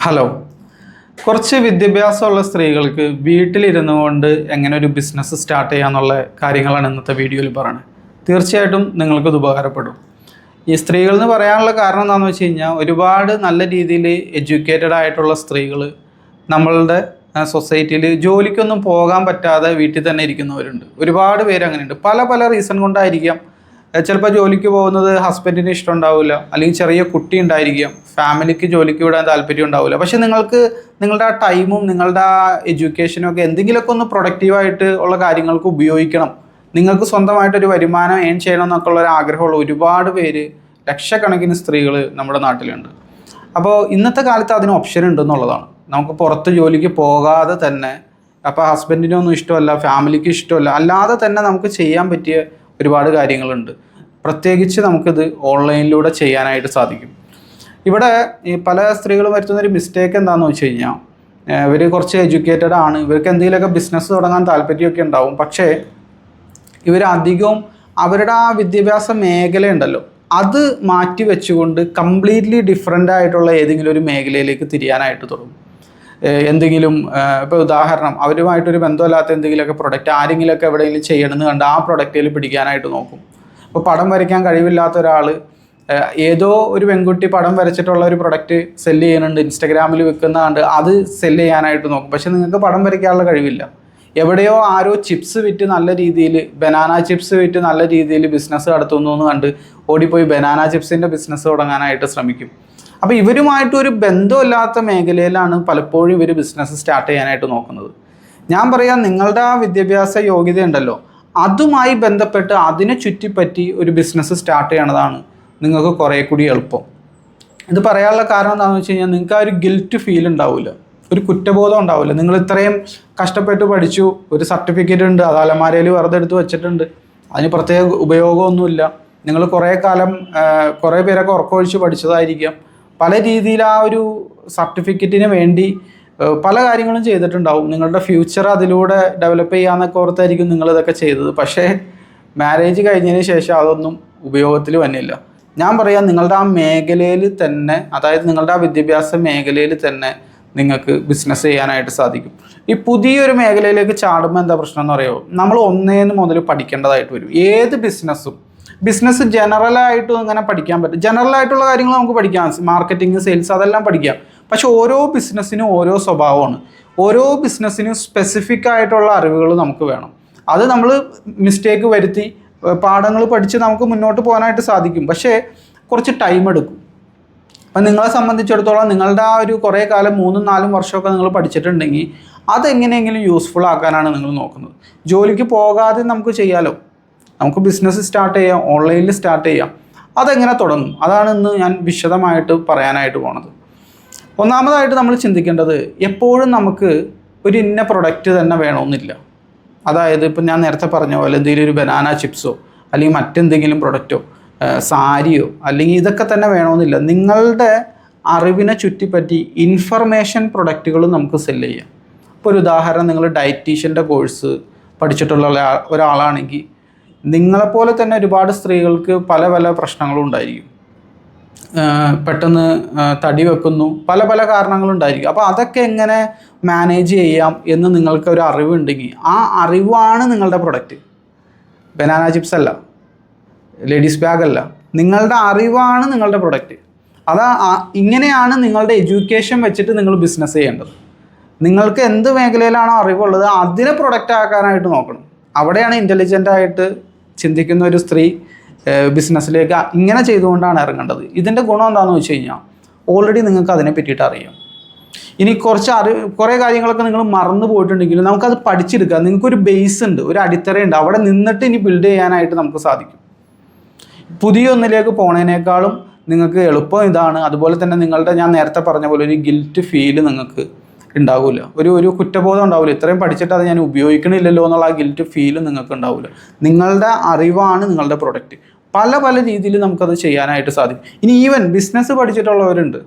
Hello. കുറച്ച് വിദ്യാഭ്യാസമുള്ള സ്ത്രീകൾക്ക് വീട്ടിലിരുന്നു കൊണ്ട് എങ്ങനെ ഒരു ബിസിനസ് സ്റ്റാർട്ട് ചെയ്യാന്നുള്ള കാര്യങ്ങളാണ് ഇന്നത്തെ വീഡിയോയിൽ പറയുന്നത്. തീർച്ചയായിട്ടും നിങ്ങൾക്കത് ഉപകാരപ്പെടും. ഈ സ്ത്രീകൾ എന്ന് പറയാനുള്ള കാരണം എന്താണെന്ന് വെച്ച് കഴിഞ്ഞാൽ, ഒരുപാട് നല്ല രീതിയിൽ എഡ്യൂക്കേറ്റഡ് ആയിട്ടുള്ള സ്ത്രീകൾ നമ്മളുടെ സൊസൈറ്റിയിൽ ജോലിക്കൊന്നും പോകാൻ പറ്റാതെ വീട്ടിൽ തന്നെ ഇരിക്കുന്നവരുണ്ട്. ഒരുപാട് പേര് അങ്ങനെയുണ്ട്. പല പല റീസൺ കൊണ്ടായിരിക്കാം. ചിലപ്പോൾ ജോലിക്ക് പോകുന്നത് ഹസ്ബൻഡിന് ഇഷ്ടം ഉണ്ടാവില്ല, അല്ലെങ്കിൽ ചെറിയ കുട്ടി ഉണ്ടായിരിക്കാം, ഫാമിലിക്ക് ജോലിക്ക് വിടാൻ താല്പര്യം ഉണ്ടാവില്ല. പക്ഷെ നിങ്ങൾക്ക് നിങ്ങളുടെ ആ ടൈമും നിങ്ങളുടെ ആ എഡ്യൂക്കേഷനും ഒക്കെ എന്തെങ്കിലുമൊക്കെ ഒന്ന് പ്രൊഡക്റ്റീവായിട്ട് ഉള്ള കാര്യങ്ങൾക്ക് ഉപയോഗിക്കണം, നിങ്ങൾക്ക് സ്വന്തമായിട്ടൊരു വരുമാനം ഏൺ ചെയ്യണം എന്നൊക്കെ ഉള്ള ഒരു ആഗ്രഹമുള്ള ഒരുപാട് പേര്, ലക്ഷക്കണക്കിന് സ്ത്രീകൾ നമ്മുടെ നാട്ടിലുണ്ട്. അപ്പോൾ ഇന്നത്തെ കാലത്ത് അതിന് ഓപ്ഷൻ ഉണ്ടെന്നുള്ളതാണ്. നമുക്ക് പുറത്ത് ജോലിക്ക് പോകാതെ തന്നെ, അപ്പോൾ ഹസ്ബൻഡിനൊന്നും ഇഷ്ടമല്ല, ഫാമിലിക്ക് ഇഷ്ടമല്ല, അല്ലാതെ തന്നെ നമുക്ക് ചെയ്യാൻ പറ്റിയ ഒരുപാട് കാര്യങ്ങളുണ്ട്. പ്രത്യേകിച്ച് നമുക്കിത് ഓൺലൈനിലൂടെ ചെയ്യാനായിട്ട് സാധിക്കും. ഇവിടെ ഈ പല സ്ത്രീകളും വരുത്തുന്നൊരു മിസ്റ്റേക്ക് എന്താണെന്ന് വെച്ച് കഴിഞ്ഞാൽ, ഇവർ കുറച്ച് എഡ്യൂക്കേറ്റഡ് ആണ്, ഇവർക്ക് എന്തെങ്കിലുമൊക്കെ ബിസിനസ് തുടങ്ങാൻ താല്പര്യമൊക്കെ ഉണ്ടാവും. പക്ഷേ ഇവരധികവും അവരുടെ ആ വിദ്യാഭ്യാസ മേഖല ഉണ്ടല്ലോ, അത് മാറ്റി വെച്ചുകൊണ്ട് കംപ്ലീറ്റ്ലി ഡിഫറെൻ്റ് ആയിട്ടുള്ള ഏതെങ്കിലും ഒരു മേഖലയിലേക്ക് തിരിയാനായിട്ട് തുടങ്ങും. എന്തെങ്കിലും ഇപ്പോൾ ഉദാഹരണം, അവരുമായിട്ടൊരു ബന്ധമില്ലാത്ത എന്തെങ്കിലുമൊക്കെ പ്രൊഡക്റ്റ് ആരെങ്കിലുമൊക്കെ എവിടെയെങ്കിലും ചെയ്യണമെന്ന് കണ്ട് ആ പ്രൊഡക്റ്റിൽ പിടിക്കാനായിട്ട് നോക്കും. ഇപ്പോൾ പടം വരയ്ക്കാൻ കഴിവില്ലാത്ത ഒരാൾ ഏതോ ഒരു പെൺകുട്ടി പടം വരച്ചിട്ടുള്ള ഒരു പ്രൊഡക്റ്റ് സെല്ല് ചെയ്യുന്നുണ്ട്, ഇൻസ്റ്റഗ്രാമിൽ വിൽക്കുന്നതുകൊണ്ട് അത് സെല്ല് ചെയ്യാനായിട്ട് നോക്കും. പക്ഷെ നിങ്ങൾക്ക് പടം വരയ്ക്കാനുള്ള കഴിവില്ല. എവിടെയോ ആരോ ചിപ്സ് വിറ്റ് നല്ല രീതിയിൽ, ബനാന ചിപ്സ് വിറ്റ് നല്ല രീതിയിൽ ബിസിനസ് നടത്തുന്നു എന്ന് കണ്ട് ഓടിപ്പോയി ബനാന ചിപ്സിൻ്റെ ബിസിനസ് തുടങ്ങാനായിട്ട് ശ്രമിക്കും. അപ്പോൾ ഇവരുമായിട്ടൊരു ബന്ധമില്ലാത്ത മേഖലയിലാണ് പലപ്പോഴും ഇവർ ബിസിനസ് സ്റ്റാർട്ട് ചെയ്യാനായിട്ട് നോക്കുന്നത്. ഞാൻ പറയാം, നിങ്ങളുടെ ആ വിദ്യാഭ്യാസ യോഗ്യത ഉണ്ടല്ലോ, അതുമായി ബന്ധപ്പെട്ട് അതിനെ ചുറ്റിപ്പറ്റി ഒരു ബിസിനസ് സ്റ്റാർട്ട് ചെയ്യണതാണ് നിങ്ങൾക്ക് കുറേ കൂടി എളുപ്പം. ഇത് പറയാനുള്ള കാരണം എന്താണെന്ന് വെച്ച് കഴിഞ്ഞാൽ, നിങ്ങൾക്ക് ആ ഒരു ഗിൽറ്റ് ഫീൽ ഉണ്ടാവില്ല, ഒരു കുറ്റബോധം ഉണ്ടാവില്ല. നിങ്ങൾ ഇത്രയും കഷ്ടപ്പെട്ട് പഠിച്ചു, ഒരു സർട്ടിഫിക്കറ്റ് ഉണ്ട്, അത് അലമാരയിൽ വെറുതെ എടുത്ത് വെച്ചിട്ടുണ്ട്, അതിന് പ്രത്യേക ഉപയോഗമൊന്നുമില്ല. നിങ്ങൾ കുറേ കാലം കുറേ പേരൊക്കെ ഉറക്കമൊഴിച്ച് പഠിച്ചതായിരിക്കാം, പല രീതിയിൽ ആ ഒരു സർട്ടിഫിക്കറ്റിന് വേണ്ടി പല കാര്യങ്ങളും ചെയ്തിട്ടുണ്ടാവും. നിങ്ങളുടെ ഫ്യൂച്ചർ അതിലൂടെ ഡെവലപ്പ് ചെയ്യാമെന്നൊക്കെ ഓർത്തായിരിക്കും നിങ്ങളിതൊക്കെ ചെയ്തത്. പക്ഷേ മാരേജ് കഴിഞ്ഞതിന് ശേഷം അതൊന്നും ഉപയോഗത്തിൽ വന്നില്ല. ഞാൻ പറയാം, നിങ്ങളുടെ ആ മേഖലയിൽ തന്നെ, അതായത് നിങ്ങളുടെ ആ വിദ്യാഭ്യാസ മേഖലയിൽ തന്നെ നിങ്ങൾക്ക് ബിസിനസ് ചെയ്യാനായിട്ട് സാധിക്കും. ഈ പുതിയൊരു മേഖലയിലേക്ക് ചാടുമ്പോൾ എന്താ പ്രശ്നം എന്ന് പറയുമോ, നമ്മൾ ഒന്നേന്ന് മുതൽ പഠിക്കേണ്ടതായിട്ട് വരും. ഏത് ബിസിനസ് ജനറലായിട്ടും അങ്ങനെ പഠിക്കാൻ പറ്റും. ജനറലായിട്ടുള്ള കാര്യങ്ങൾ നമുക്ക് പഠിക്കാം, മാർക്കറ്റിംഗ്, സെയിൽസ്, അതെല്ലാം പഠിക്കാം. പക്ഷെ ഓരോ ബിസിനസ്സിനും ഓരോ സ്വഭാവമാണ്. ഓരോ ബിസിനസ്സിനും സ്പെസിഫിക് ആയിട്ടുള്ള അറിവുകൾ നമുക്ക് വേണം. അത് നമ്മൾ മിസ്റ്റേക്ക് വരുത്തി പാഠങ്ങൾ പഠിച്ച് നമുക്ക് മുന്നോട്ട് പോകാനായിട്ട് സാധിക്കും. പക്ഷേ കുറച്ച് ടൈം എടുക്കും. അപ്പം നിങ്ങളെ സംബന്ധിച്ചിടത്തോളം നിങ്ങളുടെ ആ ഒരു കുറേ കാലം 3-4 വർഷമൊക്കെ നിങ്ങൾ പഠിച്ചിട്ടുണ്ടെങ്കിൽ അതെങ്ങനെയെങ്കിലും യൂസ്ഫുൾ ആക്കാനാണ് നിങ്ങൾ നോക്കുന്നത്. ജോലിക്ക് പോകാതെ നമുക്ക് ചെയ്യാലോ, നമുക്ക് ബിസിനസ് സ്റ്റാർട്ട് ചെയ്യാം, ഓൺലൈനിൽ സ്റ്റാർട്ട് ചെയ്യാം. അതെങ്ങനെ തുടങ്ങും, അതാണ് ഇന്ന് ഞാൻ വിശദമായിട്ട് പറയാനായിട്ട് പോണത്. ഒന്നാമതായിട്ട് നമ്മൾ ചിന്തിക്കേണ്ടത്, എപ്പോഴും നമുക്ക് ഒരു ഇന്ന പ്രൊഡക്റ്റ് തന്നെ വേണമെന്നില്ല. അതായത് ഇപ്പം ഞാൻ നേരത്തെ പറഞ്ഞ പോലെ എന്തെങ്കിലും ഒരു ബനാന ചിപ്സോ അല്ലെങ്കിൽ മറ്റെന്തെങ്കിലും പ്രൊഡക്റ്റോ സാരിയോ അല്ലെങ്കിൽ ഇതൊക്കെ തന്നെ വേണമെന്നില്ല. നിങ്ങളുടെ അറിവിനെ ചുറ്റിപ്പറ്റി ഇൻഫർമേഷൻ പ്രൊഡക്റ്റുകളും നമുക്ക് സെല്ല് ചെയ്യാം. ഇപ്പോൾ ഒരു ഉദാഹരണം, നിങ്ങൾ ഡയറ്റീഷ്യൻ്റെ കോഴ്സ് പഠിച്ചിട്ടുള്ള ഒരാളാണെങ്കിൽ നിങ്ങളെപ്പോലെ തന്നെ ഒരുപാട് സ്ത്രീകൾക്ക് പല പല പ്രശ്നങ്ങളും ഉണ്ടായിരിക്കും. പെട്ടെന്ന് തടി വെക്കുന്നു, പല പല കാരണങ്ങളുണ്ടായിരിക്കും. അപ്പോൾ അതൊക്കെ എങ്ങനെ മാനേജ് ചെയ്യാം എന്ന് നിങ്ങൾക്ക് ഒരു അറിവുണ്ടെങ്കിൽ, ആ അറിവാണ് നിങ്ങളുടെ പ്രൊഡക്റ്റ്. ബനാന ചിപ്സ് അല്ല, ലേഡീസ് ബാഗ് അല്ല, നിങ്ങളുടെ അറിവാണ് നിങ്ങളുടെ പ്രൊഡക്റ്റ്. ഇങ്ങനെയാണ് നിങ്ങളുടെ എഡ്യൂക്കേഷൻ വെച്ചിട്ട് നിങ്ങൾ ബിസിനസ് ചെയ്യേണ്ടത്. നിങ്ങൾക്ക് എന്ത് മേഖലയിലാണോ അറിവുള്ളത് അതിനെ പ്രൊഡക്റ്റ് ആക്കാനായിട്ട് നോക്കണം. അവിടെയാണ് ഇൻ്റലിജൻ്റ് ആയിട്ട് ചിന്തിക്കുന്ന ഒരു സ്ത്രീ ബിസിനസ്സിലേക്ക് ഇങ്ങനെ ചെയ്തുകൊണ്ടാണ് ഇറങ്ങേണ്ടത്. ഇതിൻ്റെ ഗുണം എന്താണെന്ന് വെച്ച് കഴിഞ്ഞാൽ, ഓൾറെഡി നിങ്ങൾക്ക് അതിനെ പറ്റിയിട്ട് അറിയാം. ഇനി കുറേ കാര്യങ്ങളൊക്കെ നിങ്ങൾ മറന്നു പോയിട്ടുണ്ടെങ്കിലും നമുക്കത് പഠിച്ചെടുക്കാം. നിങ്ങൾക്കൊരു ബേസ് ഉണ്ട്, ഒരു അടിത്തറയുണ്ട്, അവിടെ നിന്നിട്ട് ഇനി ബിൽഡ് ചെയ്യാനായിട്ട് നമുക്ക് സാധിക്കും. പുതിയ ഒന്നിലേക്ക് പോണതിനേക്കാളും നിങ്ങൾക്ക് എളുപ്പം ഇതാണ്. അതുപോലെ തന്നെ ഞാൻ നേരത്തെ പറഞ്ഞ പോലെ ഒരു ഗിൽറ്റ് ഫീല് നിങ്ങൾക്ക് ഉണ്ടാവില്ല, ഒരു കുറ്റബോധം ഉണ്ടാവില്ല. ഇത്രയും പഠിച്ചിട്ട് അത് ഞാൻ ഉപയോഗിക്കണില്ലല്ലോ എന്നുള്ള ആ ഗിൽറ്റ് ഫീല് നിങ്ങൾക്ക് ഉണ്ടാവില്ല. നിങ്ങളുടെ അറിവാണ് നിങ്ങളുടെ പ്രൊഡക്റ്റ്. പല പല രീതിയിൽ നമുക്കത് ചെയ്യാനായിട്ട് സാധിക്കും. ഇനി ഈവൻ ബിസിനസ് പഠിച്ചിട്ടുള്ളവരുണ്ട്.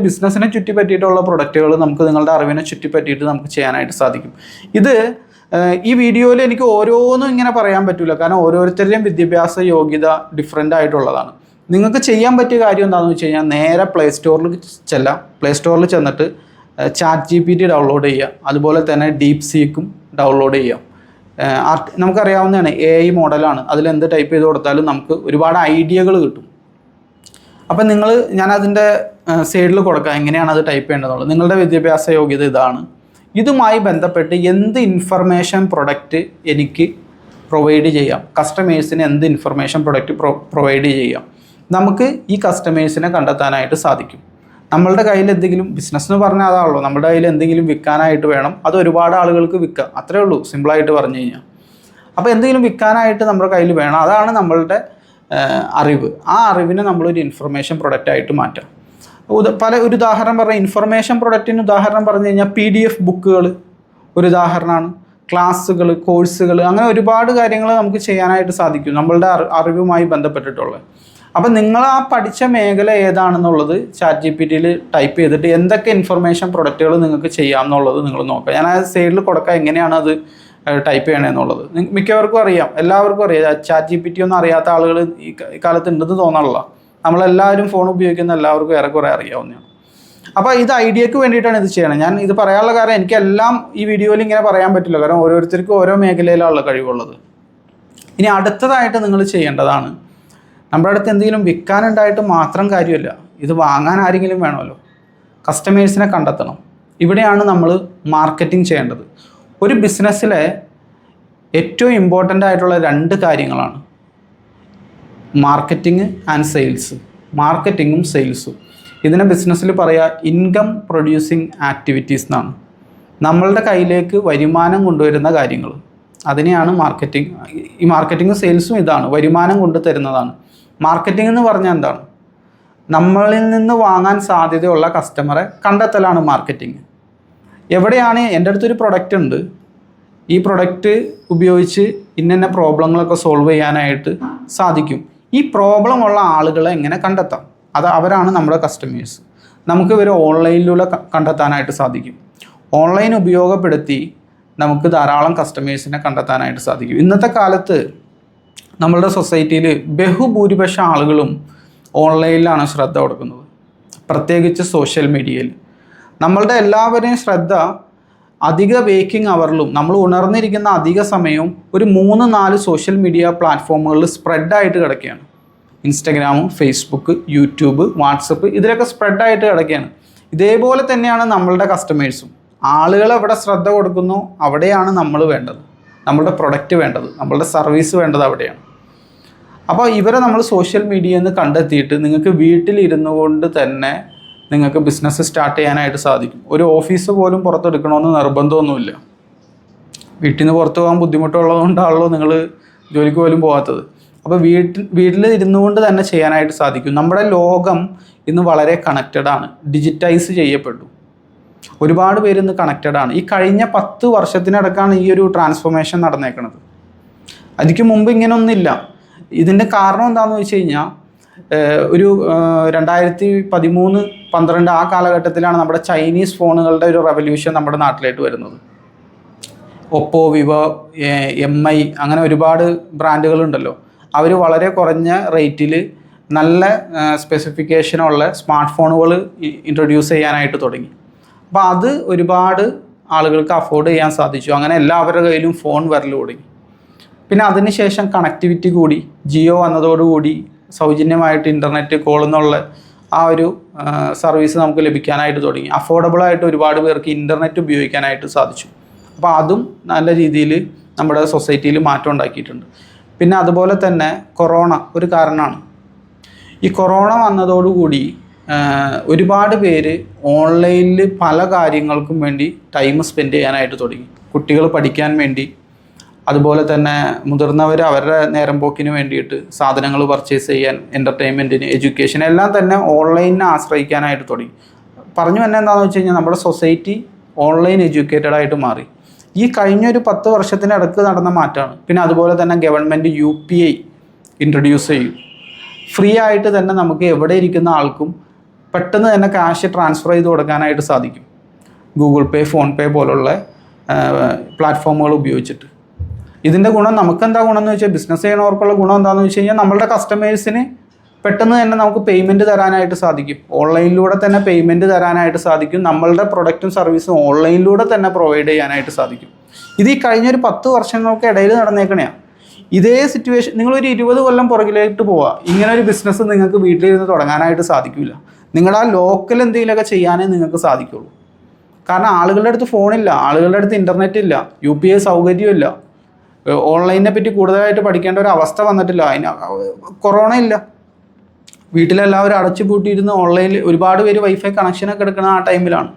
ബിസിനസ്സിനെ ചുറ്റിപ്പറ്റിയിട്ടുള്ള പ്രൊഡക്റ്റുകൾ നമുക്ക് നിങ്ങളുടെ അറിവിനെ ചുറ്റിപ്പറ്റിയിട്ട് നമുക്ക് ചെയ്യാനായിട്ട് സാധിക്കും. ഇത് ഈ വീഡിയോയിൽ എനിക്ക് ഓരോന്നും ഇങ്ങനെ പറയാൻ പറ്റില്ല, കാരണം ഓരോരുത്തരുടെയും വിദ്യാഭ്യാസ യോഗ്യത ഡിഫറെൻ്റ് ആയിട്ടുള്ളതാണ്. നിങ്ങൾക്ക് ചെയ്യാൻ പറ്റിയ കാര്യം എന്താണെന്ന് വെച്ച് കഴിഞ്ഞാൽ നേരെ പ്ലേ സ്റ്റോറിൽ ചെല്ലാം. പ്ലേ സ്റ്റോറിൽ ചെന്നിട്ട് ChatGPT ഡൗൺലോഡ് ചെയ്യുക. അതുപോലെ തന്നെ DeepSeekഉം ഡൗൺലോഡ് ചെയ്യാം. നമുക്കറിയാവുന്നതാണ് AI മോഡലാണ്. അതിലെന്ത് ടൈപ്പ് ചെയ്ത് കൊടുത്താലും നമുക്ക് ഒരുപാട് ഐഡിയകൾ കിട്ടും. അപ്പം ഞാനതിൻ്റെ സൈഡിൽ കൊടുക്കാം എങ്ങനെയാണ് അത് ടൈപ്പ് ചെയ്യേണ്ടതുള്ളത്. നിങ്ങളുടെ വിദ്യാഭ്യാസ യോഗ്യത ഇതാണ്, ഇതുമായി ബന്ധപ്പെട്ട് എന്ത് ഇൻഫർമേഷൻ പ്രൊഡക്റ്റ് എനിക്ക് പ്രൊവൈഡ് ചെയ്യാം, കസ്റ്റമേഴ്സിന് എന്ത് ഇൻഫർമേഷൻ പ്രൊഡക്റ്റ് പ്രൊവൈഡ് ചെയ്യാം, നമുക്ക് ഈ കസ്റ്റമേഴ്സിനെ കണ്ടെത്താനായിട്ട് സാധിക്കും. നമ്മളുടെ കയ്യിൽ എന്തെങ്കിലും ബിസിനസ് എന്ന് പറഞ്ഞാൽ അതാണല്ലോ, നമ്മുടെ കയ്യിൽ എന്തെങ്കിലും വിൽക്കാനായിട്ട് വേണം, അത് ഒരുപാട് ആളുകൾക്ക് വിൽക്കാം, അത്രേ ഉള്ളൂ സിമ്പിളായിട്ട് പറഞ്ഞു കഴിഞ്ഞാൽ. അപ്പോൾ എന്തെങ്കിലും വിൽക്കാനായിട്ട് നമ്മുടെ കയ്യിൽ വേണം, അതാണ് നമ്മളുടെ അറിവ്. ആ അറിവിനെ നമ്മളൊരു ഇൻഫർമേഷൻ പ്രൊഡക്റ്റായിട്ട് മാറ്റാം. ഒരു ഉദാഹരണം പറഞ്ഞാൽ ഇൻഫർമേഷൻ പ്രൊഡക്റ്റിന് ഉദാഹരണം പറഞ്ഞു കഴിഞ്ഞാൽ PDF ബുക്കുകൾ ഒരു ഉദാഹരണമാണ്. ക്ലാസ്സുകൾ, കോഴ്സുകൾ, അങ്ങനെ ഒരുപാട് കാര്യങ്ങൾ നമുക്ക് ചെയ്യാനായിട്ട് സാധിക്കും നമ്മളുടെ അറിവുമായി ബന്ധപ്പെട്ടിട്ടുള്ളത്. അപ്പം നിങ്ങൾ ആ പഠിച്ച മേഖല ഏതാണെന്നുള്ളത് ChatGPTയിൽ ടൈപ്പ് ചെയ്തിട്ട് എന്തൊക്കെ ഇൻഫർമേഷൻ പ്രൊഡക്റ്റുകൾ നിങ്ങൾക്ക് ചെയ്യാം എന്നുള്ളത് നിങ്ങൾ നോക്കുക. ഞാൻ ആ സൈഡിൽ കൊടുക്കാം എങ്ങനെയാണ് അത് ടൈപ്പ് ചെയ്യണമെന്നുള്ളത്. മിക്കവർക്കും അറിയാം, എല്ലാവർക്കും അറിയാം. ChatGPT ഒന്നും അറിയാത്ത ആളുകൾ ഈ കാലത്ത് ഉണ്ടെന്ന് തോന്നാനുള്ള. നമ്മളെല്ലാവരും ഫോൺ ഉപയോഗിക്കുന്ന എല്ലാവർക്കും ഏറെക്കുറെ അറിയാവുന്നതാണ്. അപ്പോൾ ഇത് ഐഡിയക്ക് വേണ്ടിയിട്ടാണ് ഇത് ചെയ്യണം. ഞാൻ ഇത് പറയാനുള്ള കാരണം എനിക്കെല്ലാം ഈ വീഡിയോയിൽ ഇങ്ങനെ പറയാൻ പറ്റില്ല, കാരണം ഓരോരുത്തർക്കും ഓരോ മേഖലയിലുള്ള കഴിവുള്ളത്. ഇനി അടുത്തതായിട്ട് നിങ്ങൾ ചെയ്യേണ്ടതാണ്, നമ്മുടെ അടുത്ത് എന്തെങ്കിലും വിൽക്കാനുണ്ടായിട്ട് മാത്രം കാര്യമില്ല, ഇത് വാങ്ങാൻ ആരെങ്കിലും വേണമല്ലോ. കസ്റ്റമേഴ്സിനെ കണ്ടെത്തണം. ഇവിടെയാണ് നമ്മൾ മാർക്കറ്റിംഗ് ചെയ്യേണ്ടത്. ഒരു ബിസിനസ്സിലെ ഏറ്റവും ഇമ്പോർട്ടൻ്റ് ആയിട്ടുള്ള 2 കാര്യങ്ങളാണ് മാർക്കറ്റിംഗ് ആൻഡ് സെയിൽസ്. മാർക്കറ്റിങ്ങും സെയിൽസും. ഇതിനെ ബിസിനസ്സിൽ പറയുക ഇൻകം പ്രൊഡ്യൂസിങ് ആക്ടിവിറ്റീസ് എന്നാണ്. നമ്മളുടെ കയ്യിലേക്ക് വരുമാനം കൊണ്ടുവരുന്ന കാര്യങ്ങൾ, അതിനെയാണ് മാർക്കറ്റിംഗ്. ഈ മാർക്കറ്റിങ്ങും സെയിൽസും ഇതാണ്, വരുമാനം കൊണ്ട് തരുന്നതാണ്. മാർക്കറ്റിംഗ് എന്ന് പറഞ്ഞാൽ എന്താണ്? നമ്മളിൽ നിന്ന് വാങ്ങാൻ സാധ്യതയുള്ള കസ്റ്റമറെ കണ്ടെത്തലാണ് മാർക്കറ്റിംഗ്. എവിടെയാണ് എൻ്റെ അടുത്തൊരു പ്രൊഡക്റ്റ് ഉണ്ട്, ഈ പ്രൊഡക്റ്റ് ഉപയോഗിച്ച് ഇന്ന പ്രോബ്ലങ്ങളൊക്കെ സോൾവ് ചെയ്യാനായിട്ട് സാധിക്കും, ഈ പ്രോബ്ലം ഉള്ള ആളുകളെ എങ്ങനെ കണ്ടെത്താം, അവരാണ് നമ്മുടെ കസ്റ്റമേഴ്സ്. നമുക്ക് ഇവരെ ഓൺലൈനിലൂടെ കണ്ടെത്താനായിട്ട് സാധിക്കും. ഓൺലൈൻ ഉപയോഗപ്പെടുത്തി നമുക്ക് ധാരാളം കസ്റ്റമേഴ്സിനെ കണ്ടെത്താനായിട്ട് സാധിക്കും. ഇന്നത്തെ കാലത്ത് നമ്മളുടെ സൊസൈറ്റിയിൽ ബഹുഭൂരിപക്ഷം ആളുകളും ഓൺലൈനിലാണ് ശ്രദ്ധ കൊടുക്കുന്നത്, പ്രത്യേകിച്ച് സോഷ്യൽ മീഡിയയിൽ. നമ്മളുടെ എല്ലാവരെയും ശ്രദ്ധ അധിക വേക്കിംഗ് അവറിലും നമ്മൾ ഉണർന്നിരിക്കുന്ന അധിക സമയവും ഒരു 3-4 സോഷ്യൽ മീഡിയ പ്ലാറ്റ്ഫോമുകളിൽ സ്പ്രെഡായിട്ട് കിടക്കുകയാണ്. ഇൻസ്റ്റഗ്രാമും, ഫേസ്ബുക്ക്, യൂട്യൂബ്, വാട്സപ്പ്, ഇതിലൊക്കെ സ്പ്രെഡായിട്ട് കിടക്കുകയാണ്. ഇതേപോലെ തന്നെയാണ് നമ്മളുടെ കസ്റ്റമേഴ്സും. ആളുകൾ എവിടെ ശ്രദ്ധ കൊടുക്കുന്നു അവിടെയാണ് നമ്മൾ വേണ്ടത്, നമ്മളുടെ പ്രൊഡക്റ്റ് വേണ്ടത്, നമ്മളുടെ സർവീസ് വേണ്ടത് അവിടെയാണ്. അപ്പോൾ ഇവരെ നമ്മൾ സോഷ്യൽ മീഡിയയിൽ നിന്ന് കണ്ടെത്തിയിട്ട് നിങ്ങൾക്ക് വീട്ടിലിരുന്നു കൊണ്ട് തന്നെ നിങ്ങൾക്ക് ബിസിനസ് സ്റ്റാർട്ട് ചെയ്യാനായിട്ട് സാധിക്കും. ഒരു ഓഫീസ് പോലും പുറത്തെടുക്കണമെന്ന് നിർബന്ധമൊന്നുമില്ല. വീട്ടിൽ നിന്ന് പുറത്ത് പോകാൻ ബുദ്ധിമുട്ടുള്ളതുകൊണ്ടാണല്ലോ നിങ്ങൾ ജോലിക്ക് പോലും പോകാത്തത്. അപ്പോൾ വീട്ടിൽ ഇരുന്നു കൊണ്ട് തന്നെ ചെയ്യാനായിട്ട് സാധിക്കും. നമ്മുടെ ലോകം ഇന്ന് വളരെ കണക്റ്റഡാണ്, ഡിജിറ്റൈസ് ചെയ്യപ്പെട്ടു. ഒരുപാട് പേര് ഇന്ന് കണക്റ്റഡാണ്. ഈ കഴിഞ്ഞ 10 വർഷത്തിനടക്കാണ് ഈ ഒരു ട്രാൻസ്ഫോർമേഷൻ നടന്നേക്കുന്നത്. അതിക്ക് മുമ്പ് ഇങ്ങനെയൊന്നുമില്ല. ഇതിൻ്റെ കാരണം എന്താണെന്ന് വെച്ച് കഴിഞ്ഞാൽ ഒരു 2013-12 ആ കാലഘട്ടത്തിലാണ് നമ്മുടെ ചൈനീസ് ഫോണുകളുടെ ഒരു റെവല്യൂഷൻ നമ്മുടെ നാട്ടിലേക്ക് വരുന്നത്. ഒപ്പോ, വിവോ, MI അങ്ങനെ ഒരുപാട് ബ്രാൻഡുകളുണ്ടല്ലോ. അവർ വളരെ കുറഞ്ഞ റേറ്റിൽ നല്ല സ്പെസിഫിക്കേഷനുള്ള സ്മാർട്ട് ഫോണുകൾ ഇൻട്രൊഡ്യൂസ് ചെയ്യാനായിട്ട് തുടങ്ങി. അപ്പോൾ അത് ഒരുപാട് ആളുകൾക്ക് അഫോർഡ് ചെയ്യാൻ സാധിച്ചു. അങ്ങനെ എല്ലാവരുടെ കയ്യിലും ഫോൺ വരൽ തുടങ്ങി. പിന്നെ അതിനുശേഷം കണക്ടിവിറ്റി കൂടി. ജിയോ വന്നതോടുകൂടി സൗജന്യമായിട്ട് ഇൻ്റർനെറ്റ് കോൾ എന്നുള്ള ആ ഒരു സർവീസ് നമുക്ക് ലഭിക്കാനായിട്ട് തുടങ്ങി. അഫോർഡബിളായിട്ട് ഒരുപാട് പേർക്ക് ഇൻ്റർനെറ്റ് ഉപയോഗിക്കാനായിട്ട് സാധിച്ചു. അപ്പോൾ അതും നല്ല രീതിയിൽ നമ്മുടെ സൊസൈറ്റിയിൽ മാറ്റം ഉണ്ടാക്കിയിട്ടുണ്ട്. പിന്നെ അതുപോലെ തന്നെ കൊറോണ ഒരു കാരണമാണ്. ഈ കൊറോണ വന്നതോടുകൂടി ഒരുപാട് പേര് ഓൺലൈനിൽ പല കാര്യങ്ങൾക്കും വേണ്ടി ടൈം സ്പെൻഡ് ചെയ്യാനായിട്ട് തുടങ്ങി. കുട്ടികൾ പഠിക്കാൻ വേണ്ടി, അതുപോലെ തന്നെ മുതിർന്നവർ അവരുടെ നേരം പോക്കിന് വേണ്ടിയിട്ട് സാധനങ്ങൾ പർച്ചേസ് ചെയ്യാൻ, എൻ്റർടൈൻമെൻറ്റിന്, എഡ്യൂക്കേഷൻ എല്ലാം തന്നെ ഓൺലൈനിനെ ആശ്രയിക്കാനായിട്ട് തുടങ്ങി. പറഞ്ഞു തന്നെ എന്താണെന്ന് വെച്ച് കഴിഞ്ഞാൽ നമ്മുടെ സൊസൈറ്റി ഓൺലൈൻ എഡ്യൂക്കേറ്റഡ് ആയിട്ട് മാറി. ഈ കഴിഞ്ഞൊരു 10 വർഷത്തിനടുത്ത് നടന്ന മാറ്റമാണ്. പിന്നെ അതുപോലെ തന്നെ ഗവൺമെൻറ് UPI ഇൻട്രൊഡ്യൂസ് ചെയ്യും. ഫ്രീ ആയിട്ട് തന്നെ നമുക്ക് എവിടെ ഇരിക്കുന്ന ആൾക്കും പെട്ടെന്ന് തന്നെ ക്യാഷ് ട്രാൻസ്ഫർ ചെയ്ത് കൊടുക്കാനായിട്ട് സാധിക്കും, ഗൂഗിൾ പേ, ഫോൺ പേ പോലുള്ള പ്ലാറ്റ്ഫോമുകൾ ഉപയോഗിച്ചിട്ട്. ഇതിൻ്റെ ഗുണം നമുക്കെന്താ ഗുണം എന്ന് വെച്ചാൽ, ബിസിനസ് ചെയ്യണവർക്കുള്ള ഗുണം എന്താണെന്ന് വെച്ച് കഴിഞ്ഞാൽ നമ്മളുടെ കസ്റ്റമേഴ്സിന് പെട്ടെന്ന് തന്നെ നമുക്ക് പേയ്മെൻറ്റ് തരാനായിട്ട് സാധിക്കും. ഓൺലൈനിലൂടെ തന്നെ പേയ്മെൻറ്റ് തരാനായിട്ട് സാധിക്കും. നമ്മളുടെ പ്രൊഡക്റ്റും സർവീസും ഓൺലൈനിലൂടെ തന്നെ പ്രൊവൈഡ് ചെയ്യാനായിട്ട് സാധിക്കും. ഇത് ഈ കഴിഞ്ഞൊരു 10 വർഷങ്ങൾക്ക് ഇടയിൽ നടന്നേക്കണെയാണ്. ഇതേ സിറ്റുവേഷൻ നിങ്ങളൊരു 20 കൊല്ലം പുറകിലേക്ക് പോവുക, ഇങ്ങനെ ഒരു ബിസിനസ് നിങ്ങൾക്ക് വീട്ടിലിരുന്ന് തുടങ്ങാനായിട്ട് സാധിക്കില്ല. നിങ്ങളുടെ ആ ലോക്കൽ എന്തെങ്കിലുമൊക്കെ ചെയ്യാനേ നിങ്ങൾക്ക് സാധിക്കുള്ളൂ. കാരണം ആളുകളുടെ അടുത്ത് ഫോണില്ല, ആളുകളുടെ അടുത്ത് ഇൻ്റർനെറ്റ് ഇല്ല, UPI സൗകര്യമില്ല, ഓൺലൈനെ പറ്റി കൂടുതലായിട്ട് പഠിക്കേണ്ട ഒരു അവസ്ഥ വന്നിട്ടില്ല. കൊറോണ ഇല്ല, വീട്ടിലെല്ലാവരും അടച്ചു പൂട്ടിയിരുന്ന് ഓൺലൈനിൽ ഒരുപാട് പേര് വൈഫൈ കണക്ഷനൊക്കെ എടുക്കുന്ന ആ ടൈമിലാണ്.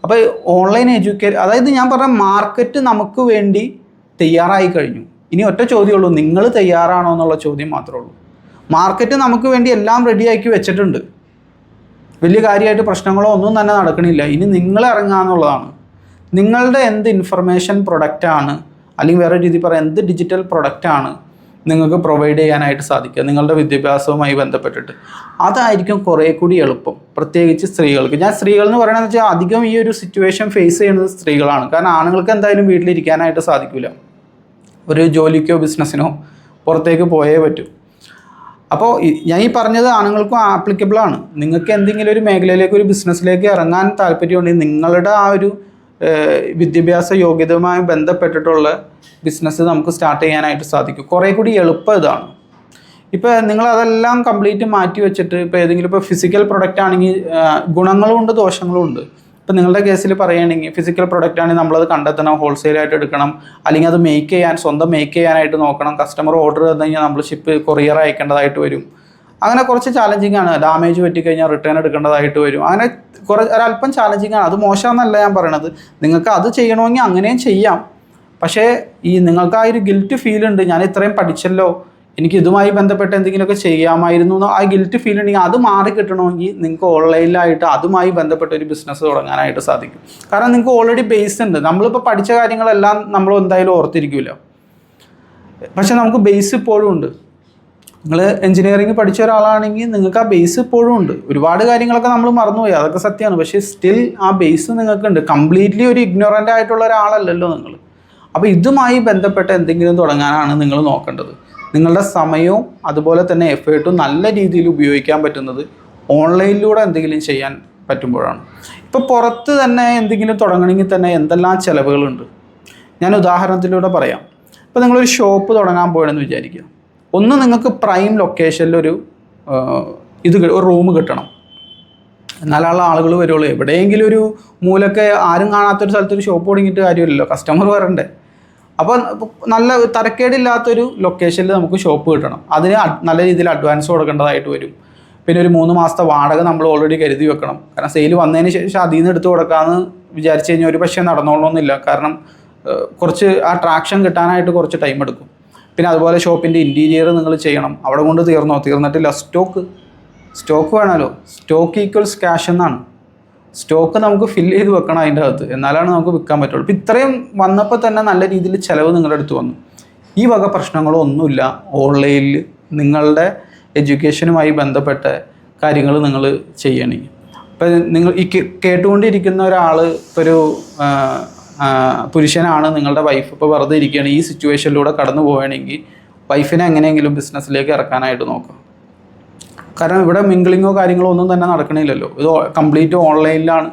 അപ്പോൾ ഓൺലൈൻ അതായത് ഞാൻ പറഞ്ഞ മാർക്കറ്റ് നമുക്ക് വേണ്ടി തയ്യാറായി കഴിഞ്ഞു. ഇനി ഒറ്റ ചോദ്യമുള്ളൂ, നിങ്ങൾ തയ്യാറാണോ എന്നുള്ള ചോദ്യം മാത്രമേ ഉള്ളൂ. മാർക്കറ്റ് നമുക്ക് വേണ്ടി എല്ലാം റെഡിയാക്കി വെച്ചിട്ടുണ്ട്. വലിയ കാര്യമായിട്ട് പ്രശ്നങ്ങളോ ഒന്നും തന്നെ നടക്കണില്ല. ഇനി നിങ്ങൾ ഇറങ്ങുക എന്നുള്ളതാണ്. നിങ്ങളുടെ എന്ത് ഇൻഫർമേഷൻ പ്രൊഡക്റ്റാണ്, അല്ലെങ്കിൽ വേറെ രീതി പറയാം, എന്ത് ഡിജിറ്റൽ പ്രൊഡക്റ്റാണ് നിങ്ങൾക്ക് പ്രൊവൈഡ് ചെയ്യാനായിട്ട് സാധിക്കുക നിങ്ങളുടെ വിദ്യാഭ്യാസവുമായി ബന്ധപ്പെട്ടിട്ട്, അതായിരിക്കും കുറേ കൂടി എളുപ്പം. പ്രത്യേകിച്ച് സ്ത്രീകൾക്ക്. ഞാൻ സ്ത്രീകൾ എന്ന് പറയുന്നത് വെച്ചാൽ അധികം ഈ ഒരു സിറ്റുവേഷൻ ഫേസ് ചെയ്യുന്നത് സ്ത്രീകളാണ്. കാരണം ആണുങ്ങൾക്ക് എന്തായാലും വീട്ടിലിരിക്കാനായിട്ട് സാധിക്കില്ല. ഒരു ജോലിക്കോ ബിസിനസ്സിനോ പുറത്തേക്ക് പോയേ പറ്റൂ. അപ്പോൾ ഞാൻ ഈ പറഞ്ഞത് ആണുങ്ങൾക്കും ആപ്ലിക്കബിളാണ്. നിങ്ങൾക്ക് എന്തെങ്കിലും ഒരു മേഖലയിലേക്ക്, ഒരു ബിസിനസ്സിലേക്ക് ഇറങ്ങാൻ താല്പര്യമുണ്ടെങ്കിൽ നിങ്ങളുടെ ആ ഒരു വിദ്യാഭ്യാസ യോഗ്യതയുമായി ബന്ധപ്പെട്ടിട്ടുള്ള ബിസിനസ് നമുക്ക് സ്റ്റാർട്ട് ചെയ്യാനായിട്ട് സാധിക്കും. കുറേ കൂടി എളുപ്പം ഇതാണ്. ഇപ്പോൾ നിങ്ങളതെല്ലാം കംപ്ലീറ്റ് മാറ്റി വെച്ചിട്ട് ഇപ്പോൾ ഏതെങ്കിലും ഇപ്പോൾ ഫിസിക്കൽ പ്രൊഡക്റ്റ് ആണെങ്കിൽ ഗുണങ്ങളും ഉണ്ട് ദോഷങ്ങളും ഉണ്ട്. ഇപ്പോൾ നിങ്ങളുടെ കേസിൽ പറയുകയാണെങ്കിൽ ഫിസിക്കൽ പ്രൊഡക്റ്റ് ആണെങ്കിൽ നമ്മളത് കണ്ടെത്തണം, ഹോൾസെയിലായിട്ട് എടുക്കണം, അല്ലെങ്കിൽ അത് സ്വന്തം മേക്ക് ചെയ്യാനായിട്ട് നോക്കണം. കസ്റ്റമർ ഓർഡർ തന്നു കഴിഞ്ഞാൽ നമ്മൾ ഷിപ്പ് കൊറിയർ അയക്കേണ്ടതായിട്ട് വരും. അങ്ങനെ കുറച്ച് ചാലഞ്ചിങ് ആണ്. ഡാമേജ് പറ്റിക്കഴിഞ്ഞാൽ റിട്ടേൺ എടുക്കേണ്ടതായിട്ട് വരും. അങ്ങനെ ഒരല്പം ചാലഞ്ചിങ് ആണ്. അത് മോശമെന്നല്ല ഞാൻ പറയണത്. നിങ്ങൾക്ക് അത് ചെയ്യണമെങ്കിൽ അങ്ങനെയും ചെയ്യാം. പക്ഷേ നിങ്ങൾക്ക് ആ ഒരു ഗിൽറ്റ് ഫീൽ ഉണ്ട്, ഞാൻ ഇത്രയും പഠിച്ചല്ലോ, എനിക്ക് ഇതുമായി ബന്ധപ്പെട്ട് എന്തെങ്കിലുമൊക്കെ ചെയ്യാമായിരുന്നു എന്നോ ആ ഗിൽറ്റ് ഫീൽ ഉണ്ടെങ്കിൽ അത് മാറി കിട്ടണമെങ്കിൽ നിങ്ങൾക്ക് ഓൺലൈനിലായിട്ട് അതുമായി ബന്ധപ്പെട്ട ഒരു ബിസിനസ് തുടങ്ങാനായിട്ട് സാധിക്കും. കാരണം നിങ്ങൾക്ക് ഓൾറെഡി ബേസ് ഉണ്ട്. നമ്മളിപ്പോൾ പഠിച്ച കാര്യങ്ങളെല്ലാം നമ്മൾ എന്തായാലും ഓർത്തിരിക്കില്ല, പക്ഷെ നമുക്ക് ബേസ് ഇപ്പോഴും ഉണ്ട്. നിങ്ങൾ എഞ്ചിനീയറിംഗ് പഠിച്ച ഒരാളാണെങ്കിൽ നിങ്ങൾക്ക് ആ ബേസ് ഇപ്പോഴും ഉണ്ട്. ഒരുപാട് കാര്യങ്ങളൊക്കെ നമ്മൾ മറന്നുപോയി, അതൊക്കെ സത്യമാണ്. പക്ഷേ സ്റ്റിൽ ആ ബേസ് നിങ്ങൾക്കുണ്ട്. കംപ്ലീറ്റ്ലി ഒരു ഇഗ്നോറൻ്റ് ആയിട്ടുള്ള ഒരാളല്ലല്ലോ നിങ്ങൾ. അപ്പോൾ ഇതുമായി ബന്ധപ്പെട്ട എന്തെങ്കിലും തുടങ്ങാനാണ് നിങ്ങൾ നോക്കേണ്ടത്. നിങ്ങളുടെ സമയവും അതുപോലെ തന്നെ എഫേർട്ടും നല്ല രീതിയിൽ ഉപയോഗിക്കാൻ പറ്റുന്നത് ഓൺലൈനിലൂടെ എന്തെങ്കിലും ചെയ്യാൻ പറ്റുമ്പോഴാണ്. ഇപ്പോൾ പുറത്ത് തന്നെ എന്തെങ്കിലും തുടങ്ങണമെങ്കിൽ തന്നെ എന്തെല്ലാം ചിലവുകളുണ്ട്. ഞാൻ ഉദാഹരണത്തിലൂടെ പറയാം. ഇപ്പോൾ നിങ്ങളൊരു ഷോപ്പ് തുടങ്ങാൻ പോകണമെന്ന് വിചാരിക്കുക. ഒന്ന്, നിങ്ങൾക്ക് പ്രൈം ലൊക്കേഷനിലൊരു ഒരു റൂം കിട്ടണം, എന്നാലുള്ള ആളുകൾ വരുള്ളൂ. എവിടെയെങ്കിലും ഒരു മൂലൊക്കെ ആരും കാണാത്തൊരു സ്ഥലത്തൊരു ഷോപ്പ് തുടങ്ങിയിട്ട് കാര്യമില്ലല്ലോ, കസ്റ്റമർ വരണ്ടേ. അപ്പോൾ നല്ല തരക്കേടില്ലാത്തൊരു ലൊക്കേഷനിൽ നമുക്ക് ഷോപ്പ് കിട്ടണം. അതിന് നല്ല രീതിയിൽ അഡ്വാൻസ് കൊടുക്കേണ്ടതായിട്ട് വരും. പിന്നെ ഒരു 3 മാസത്തെ വാടക നമ്മൾ ഓൾറെഡി കരുതി വെക്കണം. കാരണം സെയിൽ വന്നതിന് ശേഷം അതിൽ നിന്ന് എടുത്ത് കൊടുക്കാമെന്ന് വിചാരിച്ചു കഴിഞ്ഞാൽ ഒരു പക്ഷേ നടന്നോളണമെന്നില്ല. കാരണം കുറച്ച് ആ ട്രാക്ഷൻ കിട്ടാനായിട്ട് കുറച്ച് ടൈം എടുക്കും. പിന്നെ അതുപോലെ ഷോപ്പിൻ്റെ ഇൻറ്റീരിയർ നിങ്ങൾ ചെയ്യണം. അവിടെ കൊണ്ട് തീർന്നിട്ടില്ല. സ്റ്റോക്ക് വേണമല്ലോ. സ്റ്റോക്ക് ഈക്വൽസ് ക്യാഷ് എന്നാണ്. സ്റ്റോക്ക് നമുക്ക് ഫില്ല് ചെയ്ത് വെക്കണം അതിൻ്റെ അകത്ത്, എന്നാലാണ് നമുക്ക് വിൽക്കാൻ പറ്റുള്ളൂ. ഇപ്പം ഇത്രയും വന്നപ്പോൾ തന്നെ നല്ല രീതിയിൽ ചിലവ് നിങ്ങളുടെ അടുത്ത് വന്നു. ഈ വക പ്രശ്നങ്ങളോ ഒന്നുമില്ല ഓൺലൈനിൽ നിങ്ങളുടെ എഡ്യൂക്കേഷനുമായി ബന്ധപ്പെട്ട കാര്യങ്ങൾ നിങ്ങൾ ചെയ്യണമെങ്കിൽ. ഇപ്പം നിങ്ങൾ ഈ കേട്ടുകൊണ്ടിരിക്കുന്ന ഒരാൾ, ഇപ്പോൾ ഒരു പുരുഷനാണ്, നിങ്ങളുടെ വൈഫ് ഇപ്പോൾ വെറുതെ ഇരിക്കുകയാണ്, ഈ സിറ്റുവേഷനിലൂടെ കടന്നു പോവുകയാണെങ്കിൽ വൈഫിനെ എങ്ങനെയെങ്കിലും ബിസിനസ്സിലേക്ക് ഇറക്കാനായിട്ട് നോക്കാം. കാരണം ഇവിടെ മിങ്കിളിങ്ങോ കാര്യങ്ങളോ ഒന്നും തന്നെ നടക്കണില്ലല്ലോ. ഇത് കംപ്ലീറ്റ് ഓൺലൈനിലാണ്.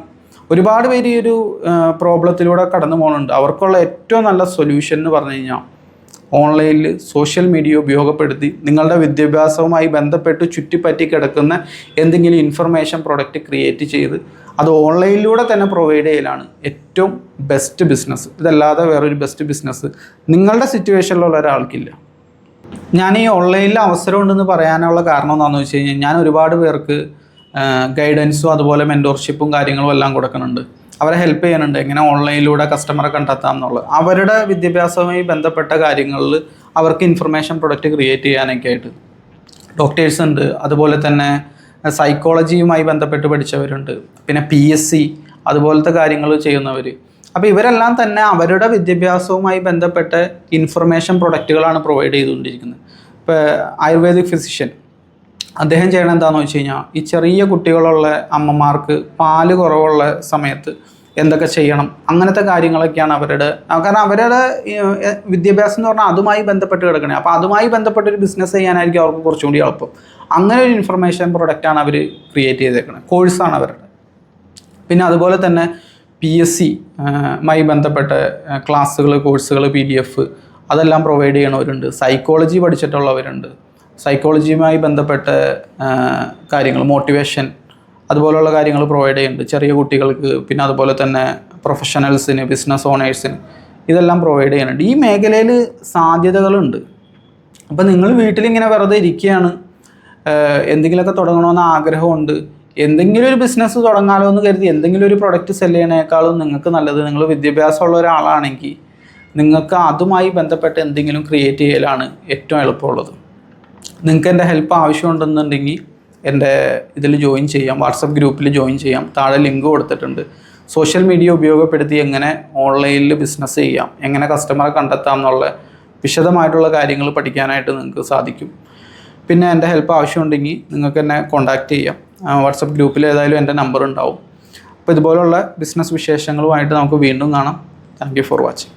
ഒരുപാട് പേര് ഈ ഒരു പ്രോബ്ലത്തിലൂടെ കടന്നു പോകുന്നുണ്ട്. അവർക്കുള്ള ഏറ്റവും നല്ല സൊല്യൂഷൻ എന്ന് പറഞ്ഞു കഴിഞ്ഞാൽ ഓൺലൈനിൽ സോഷ്യൽ മീഡിയ ഉപയോഗപ്പെടുത്തി നിങ്ങളുടെ വിദ്യാഭ്യാസവുമായി ബന്ധപ്പെട്ട് ചുറ്റിപ്പറ്റി കിടക്കുന്ന എന്തെങ്കിലും ഇൻഫർമേഷൻ പ്രൊഡക്റ്റ് ക്രിയേറ്റ് ചെയ്ത് അത് ഓൺലൈനിലൂടെ തന്നെ പ്രൊവൈഡ് ചെയ്യലാണ് ഏറ്റവും ബെസ്റ്റ് ബിസിനസ്. ഇതല്ലാതെ വേറൊരു ബെസ്റ്റ് ബിസിനസ് നിങ്ങളുടെ സിറ്റുവേഷനിലുള്ള ഒരാൾക്കില്ല. ഞാൻ ഈ ഓൺലൈനിൽ അവസരം ഉണ്ടെന്ന് പറയാനുള്ള കാരണം എന്താണെന്ന് വെച്ച് കഴിഞ്ഞാൽ, ഞാൻ ഒരുപാട് പേർക്ക് ഗൈഡൻസും അതുപോലെ മെൻറ്റോർഷിപ്പും കാര്യങ്ങളും എല്ലാം കൊടുക്കുന്നുണ്ട്. അവരെ ഹെൽപ്പ് ചെയ്യുന്നുണ്ട് എങ്ങനെ ഓൺലൈനിലൂടെ കസ്റ്റമറെ കണ്ടെത്താം എന്നുള്ളത്. അവരുടെ വിദ്യാഭ്യാസവുമായി ബന്ധപ്പെട്ട കാര്യങ്ങളിൽ അവർക്ക് ഇൻഫർമേഷൻ പ്രൊഡക്റ്റ് ക്രിയേറ്റ് ചെയ്യാനൊക്കെ ആയിട്ട് ഡോക്ടേഴ്സ് ഉണ്ട്, അതുപോലെ തന്നെ സൈക്കോളജിയുമായി ബന്ധപ്പെട്ട് പഠിച്ചവരുണ്ട്, പിന്നെ PSC അതുപോലത്തെ കാര്യങ്ങൾ ചെയ്യുന്നവർ. അപ്പോൾ ഇവരെല്ലാം തന്നെ അവരുടെ വിദ്യാഭ്യാസവുമായി ബന്ധപ്പെട്ട ഇൻഫർമേഷൻ പ്രൊഡക്റ്റുകളാണ് പ്രൊവൈഡ് ചെയ്തുകൊണ്ടിരിക്കുന്നത്. ഇപ്പോൾ ആയുർവേദിക് ഫിസിഷ്യൻ അദ്ദേഹം ചെയ്യണം എന്താണെന്ന് വെച്ച് കഴിഞ്ഞാൽ, ഈ ചെറിയ കുട്ടികളുള്ള അമ്മമാർക്ക് പാല് കുറവുള്ള സമയത്ത് എന്തൊക്കെ ചെയ്യണം, അങ്ങനത്തെ കാര്യങ്ങളൊക്കെയാണ് അവരുടെ. കാരണം അവരുടെ വിദ്യാഭ്യാസം എന്ന് പറഞ്ഞാൽ അതുമായി ബന്ധപ്പെട്ട് കിടക്കണേ. അപ്പോൾ അതുമായി ബന്ധപ്പെട്ടൊരു ബിസിനസ് ചെയ്യാനായിരിക്കും അവർക്ക് കുറച്ചും കൂടി എളുപ്പം. അങ്ങനെ ഒരു ഇൻഫർമേഷൻ പ്രൊഡക്റ്റാണ് അവർ ക്രിയേറ്റ് ചെയ്തേക്കുന്നത്, കോഴ്സാണ് അവരുടെ. പിന്നെ അതുപോലെ തന്നെ PSC മായി ബന്ധപ്പെട്ട ക്ലാസ്സുകൾ, കോഴ്സുകൾ, PDF അതെല്ലാം പ്രൊവൈഡ് ചെയ്യണവരുണ്ട്. സൈക്കോളജി പഠിച്ചിട്ടുള്ളവരുണ്ട്. സൈക്കോളജിയുമായി ബന്ധപ്പെട്ട കാര്യങ്ങൾ, മോട്ടിവേഷൻ അതുപോലുള്ള കാര്യങ്ങൾ പ്രൊവൈഡ് ചെയ്യുന്നുണ്ട് ചെറിയ കുട്ടികൾക്ക്. പിന്നെ അതുപോലെ തന്നെ പ്രൊഫഷണൽസിന്, ബിസിനസ് ഓണേഴ്സിന് ഇതെല്ലാം പ്രൊവൈഡ് ചെയ്യുന്നുണ്ട്. ഈ മേഖലയിൽ സാധ്യതകളുണ്ട്. അപ്പോൾ നിങ്ങൾ വീട്ടിലിങ്ങനെ വെറുതെ ഇരിക്കുകയാണ്, എന്തെങ്കിലുമൊക്കെ തുടങ്ങണമെന്ന് ആഗ്രഹമുണ്ട്, എന്തെങ്കിലും ഒരു ബിസിനസ് തുടങ്ങാലോ എന്ന് കരുതി എന്തെങ്കിലും ഒരു പ്രൊഡക്റ്റ് സെല് ചെയ്യണേക്കാളും നിങ്ങൾക്ക് നല്ലത്, നിങ്ങൾ വിദ്യാഭ്യാസമുള്ള ഒരാളാണെങ്കിൽ നിങ്ങൾക്ക് അതുമായി ബന്ധപ്പെട്ട് എന്തെങ്കിലും ക്രിയേറ്റ് ചെയ്യലാണ് ഏറ്റവും എളുപ്പമുള്ളത്. നിങ്ങൾക്ക് എൻ്റെ ഹെൽപ്പ് ആവശ്യമുണ്ടെന്നുണ്ടെങ്കിൽ എൻ്റെ ഇതിൽ ജോയിൻ ചെയ്യാം, വാട്സപ്പ് ഗ്രൂപ്പിൽ ജോയിൻ ചെയ്യാം. താഴെ ലിങ്ക് കൊടുത്തിട്ടുണ്ട്. സോഷ്യൽ മീഡിയ ഉപയോഗപ്പെടുത്തി എങ്ങനെ ഓൺലൈനിൽ ബിസിനസ് ചെയ്യാം, എങ്ങനെ കസ്റ്റമറെ കണ്ടെത്താം എന്നുള്ള വിശദമായിട്ടുള്ള കാര്യങ്ങൾ പഠിക്കാനായിട്ട് നിങ്ങൾക്ക് സാധിക്കും. പിന്നെ എൻ്റെ ഹെൽപ്പ് ആവശ്യമുണ്ടെങ്കിൽ നിങ്ങൾക്ക് എന്നെ കോൺടാക്റ്റ് ചെയ്യാം. വാട്സപ്പ് ഗ്രൂപ്പിൽ ഏതായാലും എൻ്റെ നമ്പർ ഉണ്ടാവും. അപ്പോൾ ഇതുപോലുള്ള ബിസിനസ് വിശേഷങ്ങളുമായിട്ട് നമുക്ക് വീണ്ടും കാണാം. Thank you for watching.